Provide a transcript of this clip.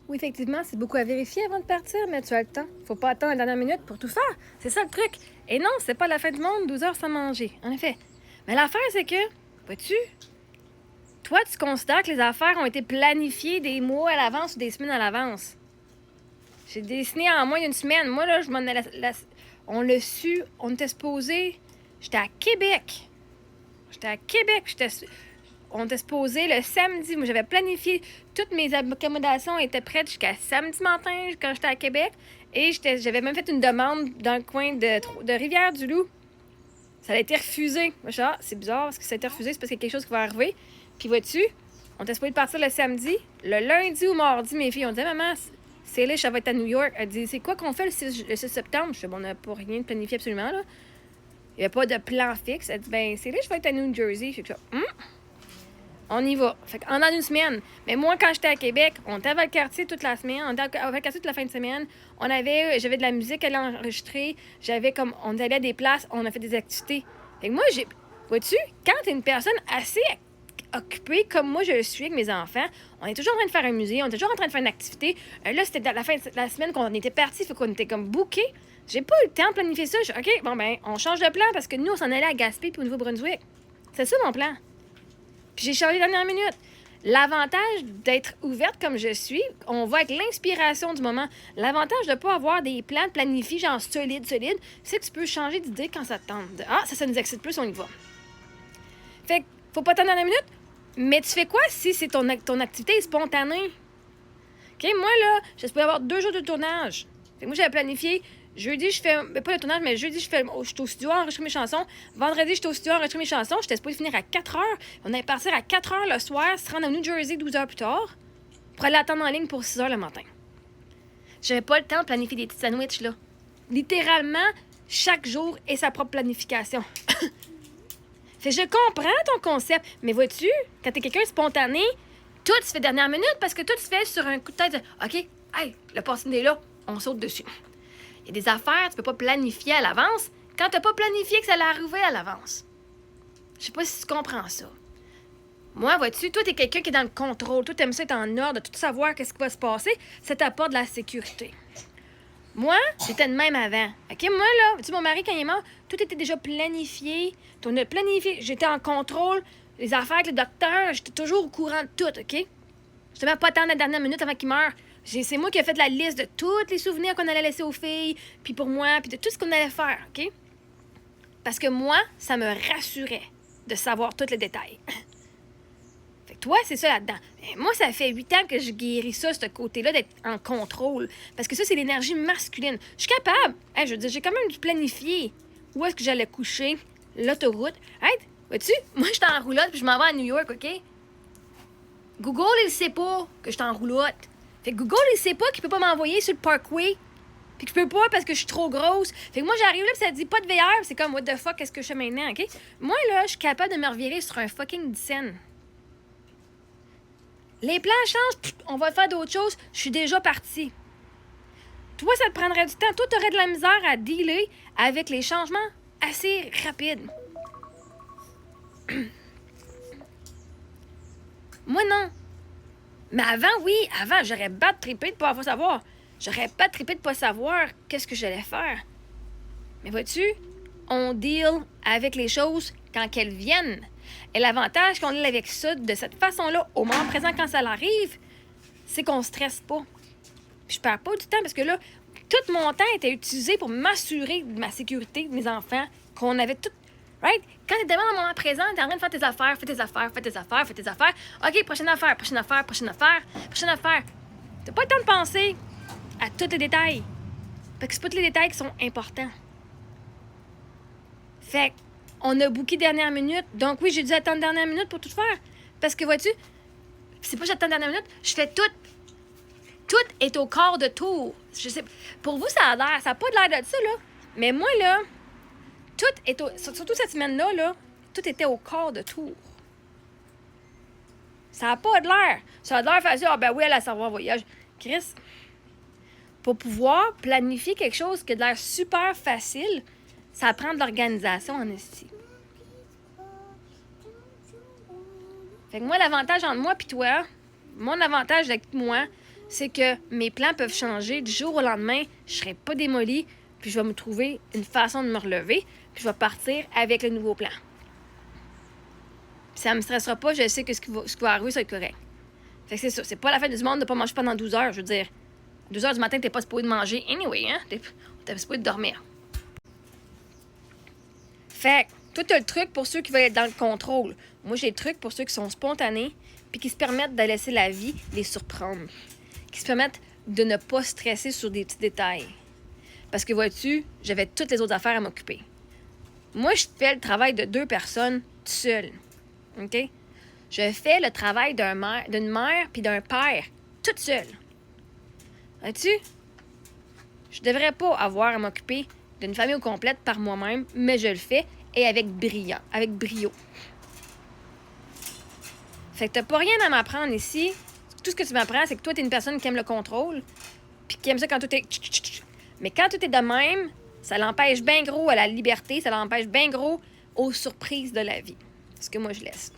Oui, effectivement, c'est beaucoup à vérifier avant de partir, mais tu as le temps. Faut pas attendre la dernière minute pour tout faire. C'est ça le truc. Et non, c'est pas la fin du monde, 12 heures sans manger. En effet. Mais l'affaire, c'est que, vois-tu, toi, tu considères que les affaires ont été planifiées des mois à l'avance ou des semaines à l'avance. J'ai dessiné en moins d'une semaine. Moi, là, je m'en allais. On l'a su, on était supposé. J'étais à Québec. On était supposé le samedi. Moi, j'avais planifié. Toutes mes accommodations étaient prêtes jusqu'à samedi matin quand j'étais à Québec. Et j'avais même fait une demande dans le coin de Rivière-du-Loup. Ça a été refusé. Moi, je dis, c'est bizarre parce que ça a été refusé, c'est parce qu'il y a quelque chose qui va arriver. Puis vois-tu, on était supposé partir le samedi. Le lundi ou mardi, mes filles ont dit, maman, Céline, ça va être à New York. Elle dit, c'est quoi qu'on fait le 6 septembre? Je dis, bon, on n'a pas rien de planifié absolument, là. Il n'y a pas de plan fixe. Elle dit, ben, Céline, je vais être à New Jersey. Je dis, on y va. Fait qu'en une semaine. Mais moi, quand j'étais à Québec, on était avec le quartier toute la semaine. On était avec le quartier toute la fin de semaine. J'avais de la musique à l'enregistrer. On allait à des places, on a fait des activités. Fait que moi, vois-tu, quand t'es une personne assez occupée comme moi je le suis avec mes enfants, on est toujours en train de faire un musée, on est toujours en train de faire une activité. Là, c'était à la fin de la semaine qu'on était partis, fait qu'on était comme bookés. J'ai pas eu le temps de planifier ça. OK, bon ben, on change de plan parce que nous, on s'en allait à Gaspé puis au Nouveau-Brunswick. C'est ça mon plan. Puis j'ai changé dernière minute. L'avantage d'être ouverte comme je suis, on va avec l'inspiration du moment. L'avantage de ne pas avoir des plans planifiés, genre solides, c'est que tu peux changer d'idée quand ça te tente. Ça nous excite plus, on y va. Fait que, faut pas attendre dernière minute, mais tu fais quoi si c'est ton activité est spontanée? OK, moi, là, je suis avoir 2 jours de tournage. Fait que moi, j'avais planifié jeudi, je fais. Pas le tournage, mais jeudi, je suis au studio à enregistrer mes chansons. Vendredi, je suis au studio à enregistrer mes chansons. J'étais supposée finir à 4 heures. On allait partir à 4 heures le soir, se rendre à New Jersey 12 heures plus tard, pour aller attendre en ligne pour 6 heures le matin. J'avais pas le temps de planifier des petits sandwichs, là. Littéralement, chaque jour est sa propre planification. Fait je comprends ton concept, mais vois-tu, quand t'es quelqu'un de spontané, tout se fait dernière minute parce que tout se fait sur un coup de tête. OK, hey, le passing est là, on saute dessus. Il y a des affaires, tu peux pas planifier à l'avance quand t'as pas planifié que ça allait arriver à l'avance. Je sais pas si tu comprends ça. Moi, vois-tu, toi, t'es quelqu'un qui est dans le contrôle. Toi, t'aimes ça être en ordre, tout savoir qu'est-ce qui va se passer. Ça t'apporte de la sécurité. Moi, j'étais de même avant. OK, moi, là, vois-tu, mon mari, quand il est mort, tout était déjà planifié. On a planifié. J'étais en contrôle. Les affaires avec le docteur, j'étais toujours au courant de tout, OK? Je même pas attendre la dernière minute avant qu'il meure. C'est moi qui ai fait la liste de tous les souvenirs qu'on allait laisser aux filles, puis pour moi, puis de tout ce qu'on allait faire, OK? Parce que moi, ça me rassurait de savoir tous les détails. Fait que toi, c'est ça là-dedans. Mais moi, ça fait 8 ans que je guéris ça, ce côté-là, d'être en contrôle. Parce que ça, c'est l'énergie masculine. Je suis capable. Je veux dire, j'ai quand même dû planifier où est-ce que j'allais coucher, l'autoroute. Vois-tu? Moi, je suis en roulotte, puis je m'en vais à New York, OK? Google, il sait pas que je suis en roulotte. Fait que Google, il sait pas qu'il peut pas m'envoyer sur le parkway. Puis que je peux pas parce que je suis trop grosse. Fait que moi, j'arrive là, pis ça dit pas de VR. C'est comme, what the fuck, qu'est-ce que je fais maintenant, OK? Moi, là, je suis capable de me revirer sur un fucking scène. Les plans changent, on va faire d'autres choses. Je suis déjà partie. Toi, ça te prendrait du temps. Toi, t'aurais de la misère à dealer avec les changements assez rapides. Moi, non. Mais avant, j'aurais pas trippé de pas savoir. J'aurais pas trippé de pas savoir qu'est-ce que j'allais faire. Mais vois-tu, on deal avec les choses quand elles viennent. Et l'avantage qu'on a avec ça, de cette façon-là, au moment présent, quand ça arrive, c'est qu'on stresse pas. Puis je perds pas du temps parce que là, tout mon temps était utilisé pour m'assurer de ma sécurité, de mes enfants, qu'on avait tout. Right? Quand t'es devant le moment présent, t'es en train de faire tes affaires, fais tes affaires. OK, prochaine affaire. T'as pas le temps de penser à tous les détails. Parce que c'est pas tous les détails qui sont importants. Fait on a booké dernière minute. Donc oui, j'ai dû attendre dernière minute pour tout faire. Parce que vois-tu, c'est pas j'attends dernière minute, je fais tout. Tout est au quart de tour. Je sais, pour vous, ça n'a pas l'air de ça, là. Mais moi, là, tout est surtout cette semaine-là, là, tout était au quart de tour. Ça n'a pas de l'air. Ça a de l'air facile. Ben oui, elle a savoir voyage. Chris, pour pouvoir planifier quelque chose qui a de l'air super facile, ça prend de l'organisation en esti. Fait que moi, l'avantage entre moi et toi, mon avantage avec moi, c'est que mes plans peuvent changer du jour au lendemain. Je ne serai pas démolie, puis je vais me trouver une façon de me relever, puis je vais partir avec le nouveau plan. Puis ça ne me stressera pas, je sais que ce qui va arriver, ça va être correct. Fait que c'est ça, c'est pas la fin du monde de ne pas manger pendant 12 heures. Je veux dire, 2 heures du matin, t'es pas supposé de manger anyway, hein? T'es supposé de dormir. Fait que, toi, t'as le truc pour ceux qui veulent être dans le contrôle. Moi, j'ai le truc pour ceux qui sont spontanés, puis qui se permettent de laisser la vie les surprendre. Qui se permettent de ne pas stresser sur des petits détails. Parce que, vois-tu, j'avais toutes les autres affaires à m'occuper. Moi, je fais le travail de 2 personnes seule. OK? Je fais le travail d'une mère puis d'un père toute seule. Vois-tu? Je devrais pas avoir à m'occuper d'une famille au complète par moi-même, mais je le fais et avec brio. Fait que t'as pas rien à m'apprendre ici. Tout ce que tu m'apprends, c'est que toi, t'es une personne qui aime le contrôle, puis qui aime ça quand tout est... Mais quand tout est de même, ça l'empêche bien gros à la liberté, ça l'empêche bien gros aux surprises de la vie. C'est ce que moi, je laisse.